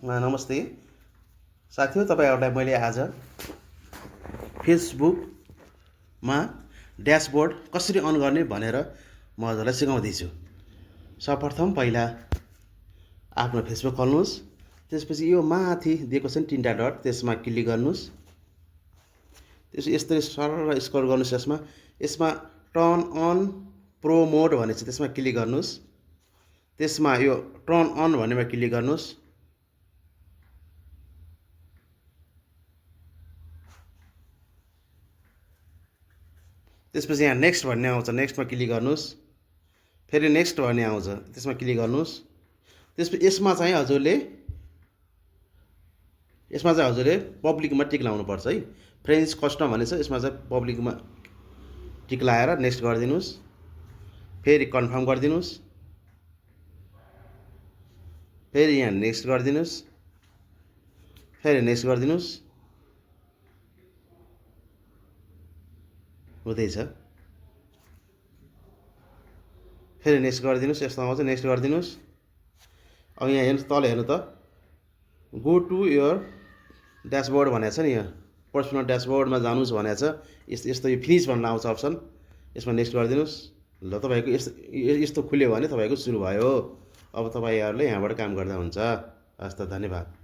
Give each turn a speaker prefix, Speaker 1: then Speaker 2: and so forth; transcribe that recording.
Speaker 1: नमस्ते साथीहरु, तपाईहरुलाई मैले आज फेसबुकमा ड्यासबोर्ड कसरी अन गर्ने भनेर म हजुरलाई सिकाउँदैछु। सर्वप्रथम पहिला आफ्नो फेसबुक खोल्नुस्। त्यसपछि यो माथि दिएको छ नि तीनटा डट, त्यसमा क्लिक गर्नुस्। त्यसपछि यस्तै सरल स्क्रल गर्नुस्। यसमा टर्न अन प्रो मोड भनेछ, त्यसमा क्लिक गर्नुस्। त्यसमा यो टर्न अन भन्नेमा क्लिक गर्नुस्। त्यसपछि यहाँ नेक्स्ट भन्ने आउँछ, नेक्स्टमा क्लिक गर्नुस्। फेरि नेक्स्ट भन्ने आउँछ, त्यसमा क्लिक गर्नुस्। त्यसपछि यसमा चाहिँ हजुरले पब्लिकमा टिक लाउनु पर्छ है। फ्रेन्ड्स कस्टम भनेछ, यसमा चाहिँ पब्लिकमा टिक लाएर नेक्स्ट गरिदिनुस्। फेरि कन्फर्म गरिदिनुस्। फेरि यहाँ नेक्स्ट गरिदिनुस्। फेरि नेक्स्ट गरिदिनुस्। हुँदैछ। फेरि नेक्स्ट गरिदिनुस्। यस्तो आउँछ, नेक्स्ट गरिदिनुस्। अब यहाँ हेर्नुस्, तल हेर्नु त, गो टु योर ड्यासबोर्ड भनेको छ नि, यहाँ पर्सनल ड्यासबोर्डमा जानुस् भनेको छ। यस्तो यो फिनिस भन्ने आउँछ अप्सन, यसमा नेक्स्ट गरिदिनुस्। ल, तपाईँको यस्तो खुल्यो भने तपाईँको सुरु भयो। अब तपाईँहरूले यहाँबाट काम गर्दा हुन्छ। हस् त, धन्यवाद।